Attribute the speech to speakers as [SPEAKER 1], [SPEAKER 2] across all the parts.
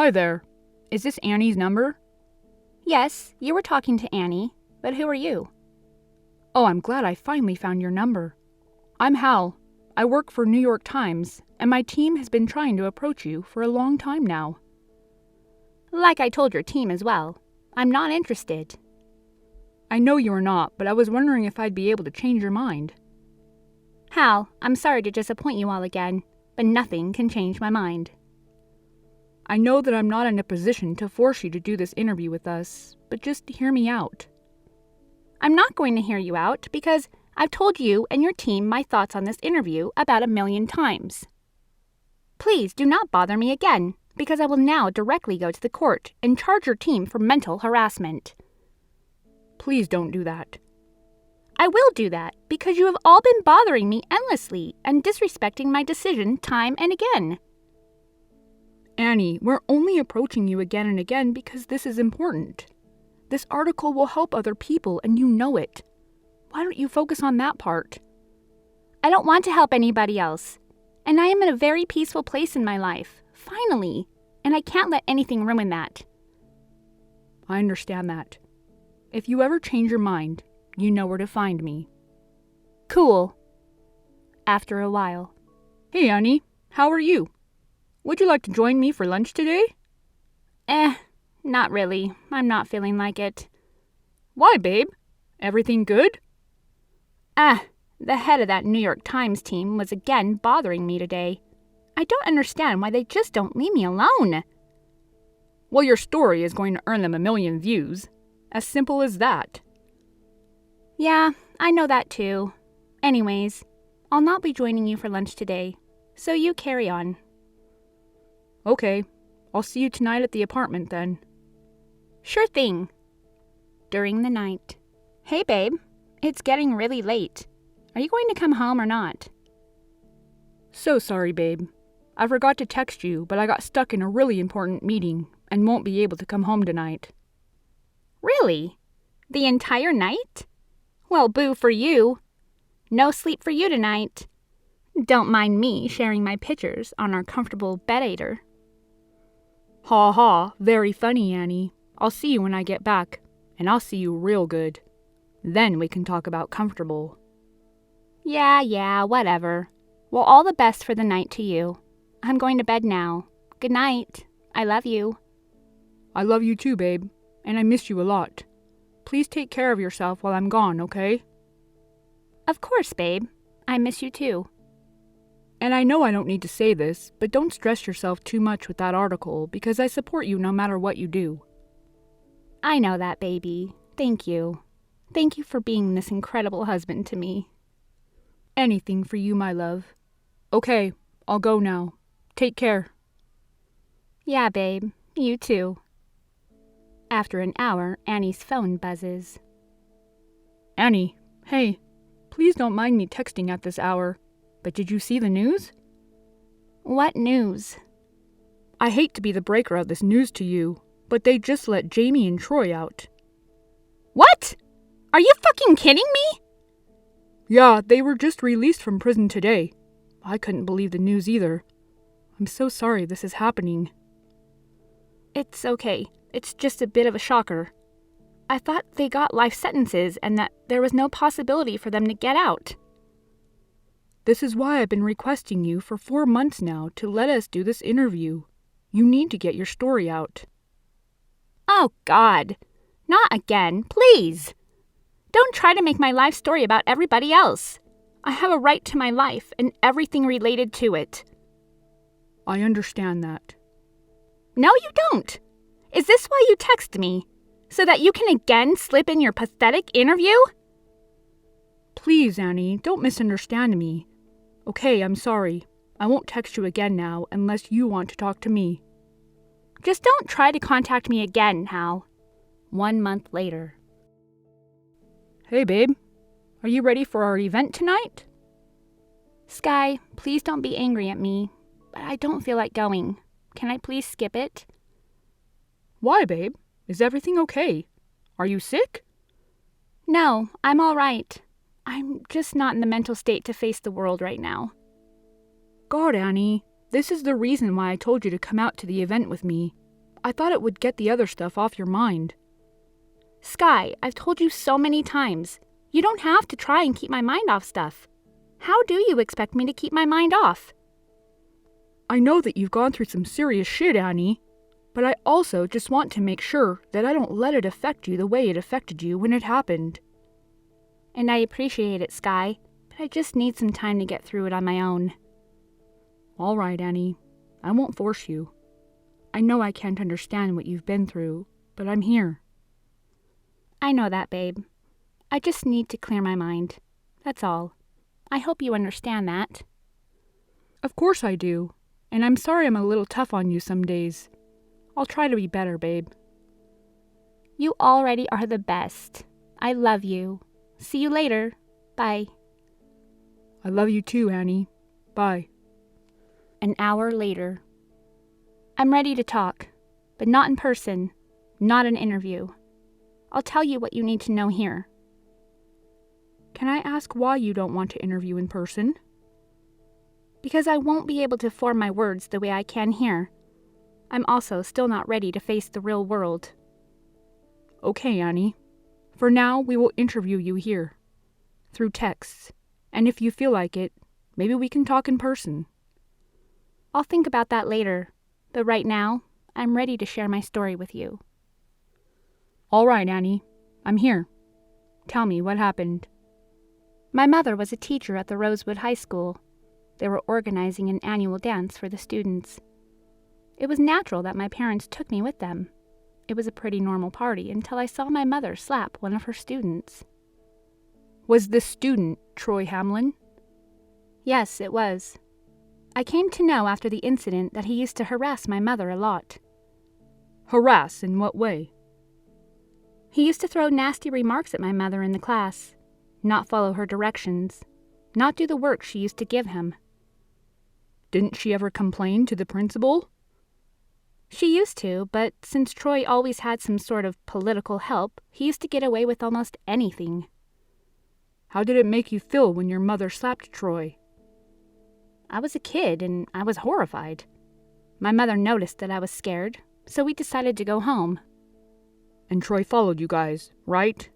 [SPEAKER 1] Hi there. Is this Annie's number?
[SPEAKER 2] Yes, you were talking to Annie, but who are you?
[SPEAKER 1] Oh, I'm glad I finally found your number. I'm Hal. I work for New York Times, and my team has been trying to approach you for a long time now.
[SPEAKER 2] Like I told your team as well, I'm not interested.
[SPEAKER 1] I know you are not, but I was wondering if I'd be able to change your mind.
[SPEAKER 2] Hal, I'm sorry to disappoint you all again, but nothing can change my mind.
[SPEAKER 1] I know that I'm not in a position to force you to do this interview with us, but just hear me out.
[SPEAKER 2] I'm not going to hear you out because I've told you and your team my thoughts on this interview about 1,000,000 times. Please do not bother me again, because I will now directly go to the court and charge your team for mental harassment.
[SPEAKER 1] Please don't do that.
[SPEAKER 2] I will do that because you have all been bothering me endlessly and disrespecting my decision time and again.
[SPEAKER 1] Annie, we're only approaching you again and again because this is important. This article will help other people, and you know it. Why don't you focus on that part?
[SPEAKER 2] I don't want to help anybody else, and I am in a very peaceful place in my life, finally, and I can't let anything ruin that.
[SPEAKER 1] I understand that. If you ever change your mind, you know where to find me.
[SPEAKER 2] Cool. After a while.
[SPEAKER 1] Hey, Annie, how are you? Would you like to join me for lunch today?
[SPEAKER 2] Not really. I'm not feeling like it.
[SPEAKER 1] Why, babe? Everything good?
[SPEAKER 2] The head of that New York Times team was again bothering me today. I don't understand why they just don't leave me alone.
[SPEAKER 1] Well, your story is going to earn them 1,000,000 views. As simple as that.
[SPEAKER 2] Yeah, I know that too. Anyways, I'll not be joining you for lunch today, so you carry on.
[SPEAKER 1] Okay, I'll see you tonight at the apartment then.
[SPEAKER 2] Sure thing. During the night. Hey, babe, it's getting really late. Are you going to come home or not?
[SPEAKER 1] So sorry, babe. I forgot to text you, but I got stuck in a really important meeting and won't be able to come home tonight.
[SPEAKER 2] Really? The entire night? Well, boo for you. No sleep for you tonight. Don't mind me sharing my pictures on our comfortable bed-aider.
[SPEAKER 1] Ha ha, very funny, Annie. I'll see you when I get back, and I'll see you real good. Then we can talk about comfortable.
[SPEAKER 2] Yeah, whatever. Well, all the best for the night to you. I'm going to bed now. Good night. I love you.
[SPEAKER 1] I love you too, babe, and I miss you a lot. Please take care of yourself while I'm gone, okay?
[SPEAKER 2] Of course, babe. I miss you too.
[SPEAKER 1] And I know I don't need to say this, but don't stress yourself too much with that article because I support you no matter what you do.
[SPEAKER 2] I know that, baby. Thank you. Thank you for being this incredible husband to me.
[SPEAKER 1] Anything for you, my love. Okay, I'll go now. Take care.
[SPEAKER 2] Yeah, babe. You too. After an hour, Annie's phone buzzes.
[SPEAKER 1] Annie, hey, please don't mind me texting at this hour. But did you see the news?
[SPEAKER 2] What news?
[SPEAKER 1] I hate to be the breaker of this news to you, but they just let Jamie and Troy out.
[SPEAKER 2] What? Are you fucking kidding me?
[SPEAKER 1] Yeah, they were just released from prison today. I couldn't believe the news either. I'm so sorry this is happening.
[SPEAKER 2] It's okay. It's just a bit of a shocker. I thought they got life sentences and that there was no possibility for them to get out.
[SPEAKER 1] This is why I've been requesting you for 4 months now to let us do this interview. You need to get your story out.
[SPEAKER 2] Oh, God. Not again, please. Don't try to make my life story about everybody else. I have a right to my life and everything related to it.
[SPEAKER 1] I understand that.
[SPEAKER 2] No, you don't. Is this why you text me? So that you can again slip in your pathetic interview?
[SPEAKER 1] Please, Annie, don't misunderstand me. Okay, I'm sorry. I won't text you again now unless you want to talk to me.
[SPEAKER 2] Just don't try to contact me again, Hal. 1 month later.
[SPEAKER 1] Hey, babe. Are you ready for our event tonight?
[SPEAKER 2] Skye, please don't be angry at me, but I don't feel like going. Can I please skip it?
[SPEAKER 1] Why, babe? Is everything okay? Are you sick?
[SPEAKER 2] No, I'm all right. I'm just not in the mental state to face the world right now.
[SPEAKER 1] God, Annie, this is the reason why I told you to come out to the event with me. I thought it would get the other stuff off your mind.
[SPEAKER 2] Skye, I've told you so many times. You don't have to try and keep my mind off stuff. How do you expect me to keep my mind off?
[SPEAKER 1] I know that you've gone through some serious shit, Annie, but I also just want to make sure that I don't let it affect you the way it affected you when it happened.
[SPEAKER 2] And I appreciate it, Skye, but I just need some time to get through it on my own.
[SPEAKER 1] All right, Annie. I won't force you. I know I can't understand what you've been through, but I'm here.
[SPEAKER 2] I know that, babe. I just need to clear my mind. That's all. I hope you understand that.
[SPEAKER 1] Of course I do. And I'm sorry I'm a little tough on you some days. I'll try to be better, babe.
[SPEAKER 2] You already are the best. I love you. See you later. Bye.
[SPEAKER 1] I love you too, Annie. Bye.
[SPEAKER 2] An hour later. I'm ready to talk, but not in person, not an interview. I'll tell you what you need to know here.
[SPEAKER 1] Can I ask why you don't want to interview in person?
[SPEAKER 2] Because I won't be able to form my words the way I can here. I'm also still not ready to face the real world.
[SPEAKER 1] Okay, Annie. For now, we will interview you here, through texts, and if you feel like it, maybe we can talk in person.
[SPEAKER 2] I'll think about that later, but right now, I'm ready to share my story with you.
[SPEAKER 1] All right, Annie. I'm here. Tell me what happened.
[SPEAKER 2] My mother was a teacher at the Rosewood High School. They were organizing an annual dance for the students. It was natural that my parents took me with them. It was a pretty normal party until I saw my mother slap one of her students.
[SPEAKER 1] Was this student Troy Hamlin?
[SPEAKER 2] Yes, it was. I came to know after the incident that he used to harass my mother a lot.
[SPEAKER 1] Harass in what way?
[SPEAKER 2] He used to throw nasty remarks at my mother in the class, not follow her directions, not do the work she used to give him.
[SPEAKER 1] Didn't she ever complain to the principal?
[SPEAKER 2] She used to, but since Troy always had some sort of political help, he used to get away with almost anything.
[SPEAKER 1] How did it make you feel when your mother slapped Troy?
[SPEAKER 2] I was a kid and I was horrified. My mother noticed that I was scared, so we decided to go home.
[SPEAKER 1] And Troy followed you guys, right?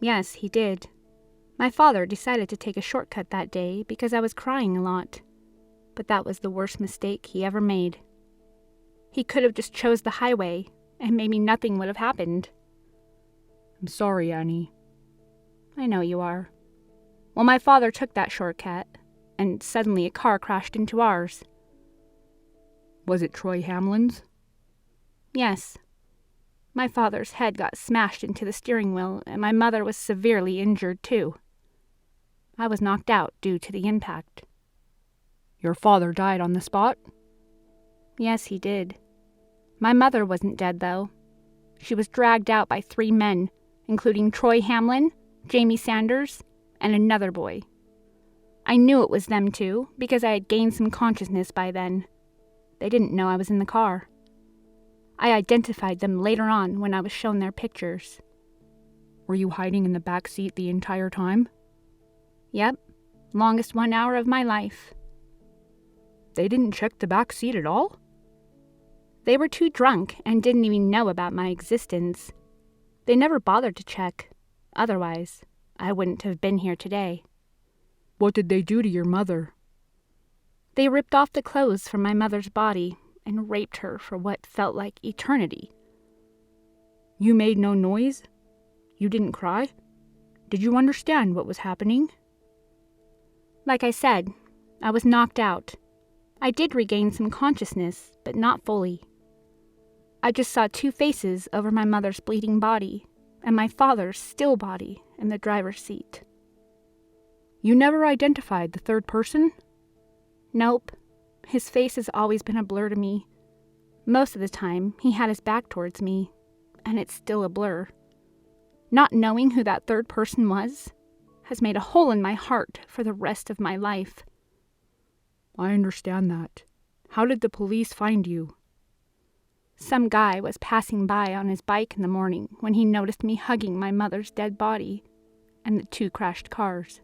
[SPEAKER 2] Yes, he did. My father decided to take a shortcut that day because I was crying a lot. But that was the worst mistake he ever made. He could have just chose the highway, and maybe nothing would have happened.
[SPEAKER 1] I'm sorry, Annie.
[SPEAKER 2] I know you are. Well, my father took that shortcut, and suddenly a car crashed into ours.
[SPEAKER 1] Was it Troy Hamlin's?
[SPEAKER 2] Yes. My father's head got smashed into the steering wheel, and my mother was severely injured, too. I was knocked out due to the impact.
[SPEAKER 1] Your father died on the spot?
[SPEAKER 2] Yes, he did. My mother wasn't dead, though. She was dragged out by 3 men, including Troy Hamlin, Jamie Sanders, and another boy. I knew it was them two because I had gained some consciousness by then. They didn't know I was in the car. I identified them later on when I was shown their pictures.
[SPEAKER 1] Were you hiding in the back seat the entire time?
[SPEAKER 2] Yep. Longest 1 hour of my life.
[SPEAKER 1] They didn't check the back seat at all?
[SPEAKER 2] They were too drunk and didn't even know about my existence. They never bothered to check. Otherwise, I wouldn't have been here today.
[SPEAKER 1] What did they do to your mother?
[SPEAKER 2] They ripped off the clothes from my mother's body and raped her for what felt like eternity.
[SPEAKER 1] You made no noise? You didn't cry? Did you understand what was happening?
[SPEAKER 2] Like I said, I was knocked out. I did regain some consciousness, but not fully. I just saw 2 faces over my mother's bleeding body and my father's still body in the driver's seat.
[SPEAKER 1] You never identified the third person?
[SPEAKER 2] Nope. His face has always been a blur to me. Most of the time, he had his back towards me, and it's still a blur. Not knowing who that third person was has made a hole in my heart for the rest of my life.
[SPEAKER 1] I understand that. How did the police find you?
[SPEAKER 2] Some guy was passing by on his bike in the morning when he noticed me hugging my mother's dead body and the 2 crashed cars.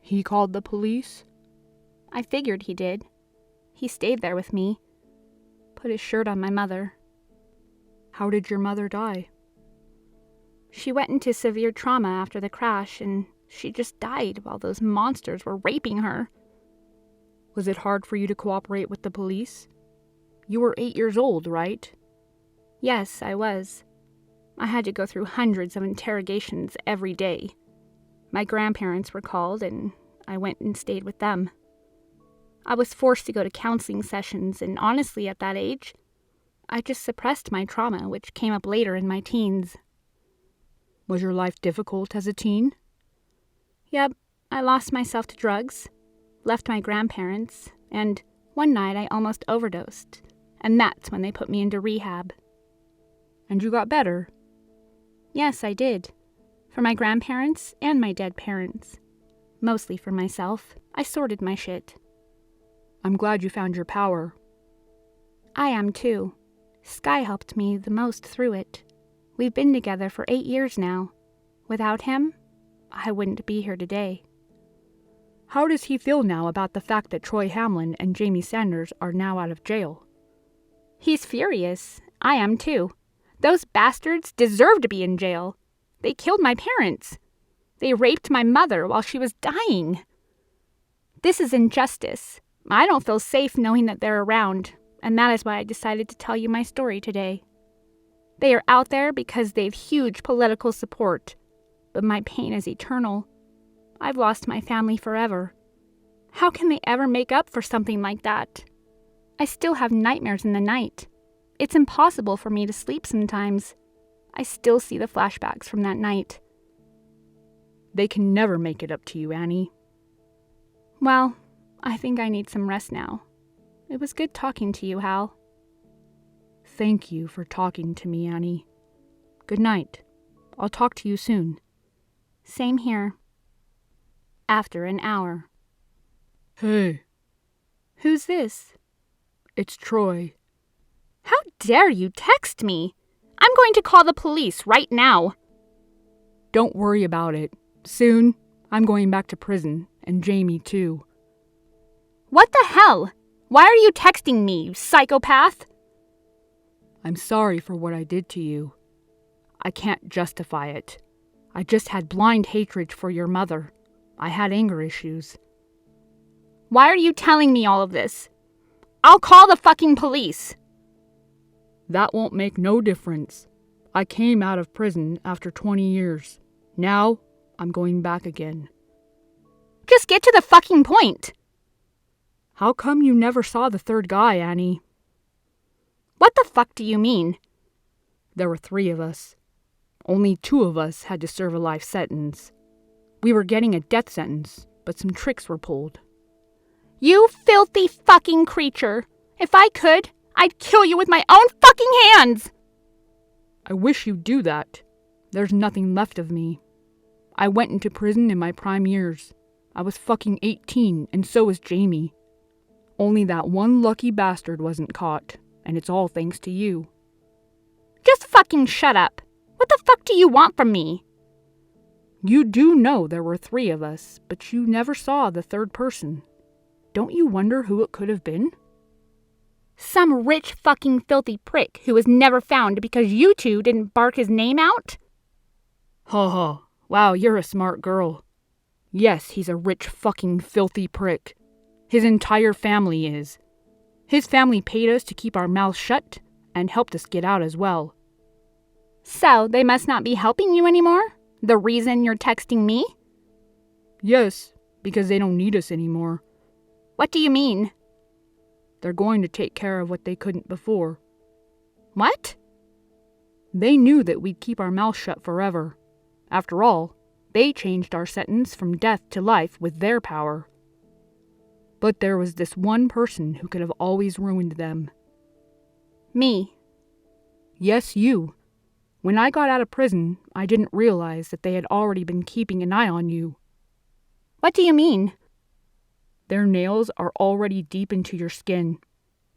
[SPEAKER 1] He called the police?
[SPEAKER 2] I figured he did. He stayed there with me, put his shirt on my mother,
[SPEAKER 1] How did your mother die?
[SPEAKER 2] She went into severe trauma after the crash, and she just died while those monsters were raping her.
[SPEAKER 1] Was it hard for you to cooperate with the police? You were 8 years old, right?
[SPEAKER 2] Yes, I was. I had to go through hundreds of interrogations every day. My grandparents were called, and I went and stayed with them. I was forced to go to counseling sessions, and honestly, at that age, I just suppressed my trauma, which came up later in my teens.
[SPEAKER 1] Was your life difficult as a teen?
[SPEAKER 2] Yep, I lost myself to drugs, left my grandparents, and one night I almost overdosed, and that's when they put me into rehab.
[SPEAKER 1] And you got better?
[SPEAKER 2] Yes, I did. For my grandparents and my dead parents. Mostly for myself. I sorted my shit.
[SPEAKER 1] I'm glad you found your power.
[SPEAKER 2] I am too. Skye helped me the most through it. We've been together for 8 years now. Without him, I wouldn't be here today.
[SPEAKER 1] How does he feel now about the fact that Troy Hamlin and Jamie Sanders are now out of jail?
[SPEAKER 2] He's furious. I am too. Those bastards deserve to be in jail. They killed my parents. They raped my mother while she was dying. This is injustice. I don't feel safe knowing that they're around, and that is why I decided to tell you my story today. They are out there because they've huge political support, but my pain is eternal. I've lost my family forever. How can they ever make up for something like that? I still have nightmares in the night. It's impossible for me to sleep sometimes. I still see the flashbacks from that night.
[SPEAKER 1] They can never make it up to you, Annie.
[SPEAKER 2] Well, I think I need some rest now. It was good talking to you, Hal.
[SPEAKER 1] Thank you for talking to me, Annie. Good night. I'll talk to you soon.
[SPEAKER 2] Same here. After an hour.
[SPEAKER 1] Hey.
[SPEAKER 2] Who's this?
[SPEAKER 1] It's Troy.
[SPEAKER 2] How dare you text me? I'm going to call the police right now.
[SPEAKER 1] Don't worry about it. Soon, I'm going back to prison, and Jamie too.
[SPEAKER 2] What the hell? Why are you texting me, you psychopath?
[SPEAKER 1] I'm sorry for what I did to you. I can't justify it. I just had blind hatred for your mother. I had anger issues.
[SPEAKER 2] Why are you telling me all of this? I'll call the fucking police.
[SPEAKER 1] That won't make no difference. I came out of prison after 20 years. Now, I'm going back again.
[SPEAKER 2] Just get to the fucking point.
[SPEAKER 1] How come you never saw the third guy, Annie?
[SPEAKER 2] What the fuck do you mean?
[SPEAKER 1] There were 3 of us. Only 2 of us had to serve a life sentence. We were getting a death sentence, but some tricks were pulled.
[SPEAKER 2] You filthy fucking creature. If I could, I'd kill you with my own fucking hands.
[SPEAKER 1] I wish you'd do that. There's nothing left of me. I went into prison in my prime years. I was fucking 18, and so was Jamie. Only that one lucky bastard wasn't caught, and it's all thanks to you.
[SPEAKER 2] Just fucking shut up. What the fuck do you want from me?
[SPEAKER 1] You do know there were 3 of us, but you never saw the third person. Don't you wonder who it could have been?
[SPEAKER 2] Some rich fucking filthy prick who was never found because you 2 didn't bark his name out?
[SPEAKER 1] Ha ha. Wow, you're a smart girl. Yes, he's a rich fucking filthy prick. His entire family is. His family paid us to keep our mouths shut and helped us get out as well.
[SPEAKER 2] So, they must not be helping you anymore? The reason you're texting me?
[SPEAKER 1] Yes, because they don't need us anymore.
[SPEAKER 2] What do you mean?
[SPEAKER 1] They're going to take care of what they couldn't before.
[SPEAKER 2] What?
[SPEAKER 1] They knew that we'd keep our mouths shut forever. After all, they changed our sentence from death to life with their power. But there was this one person who could have always ruined them.
[SPEAKER 2] Me.
[SPEAKER 1] Yes, you. When I got out of prison, I didn't realize that they had already been keeping an eye on you.
[SPEAKER 2] What do you mean?
[SPEAKER 1] Their nails are already deep into your skin.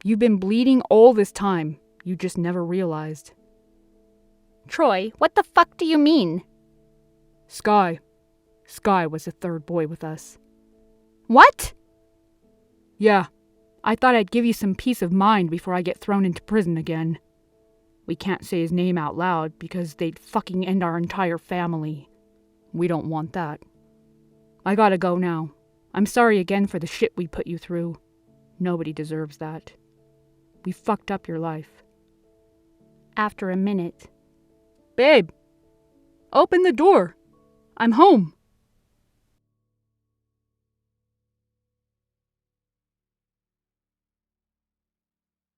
[SPEAKER 1] You've been bleeding all this time. You just never realized.
[SPEAKER 2] Troy, what the fuck do you mean?
[SPEAKER 1] Skye. Skye was the third boy with us.
[SPEAKER 2] What?
[SPEAKER 1] Yeah. I thought I'd give you some peace of mind before I get thrown into prison again. We can't say his name out loud because they'd fucking end our entire family. We don't want that. I gotta go now. I'm sorry again for the shit we put you through. Nobody deserves that. We fucked up your life.
[SPEAKER 2] After a minute,
[SPEAKER 1] Babe, open the door. I'm home.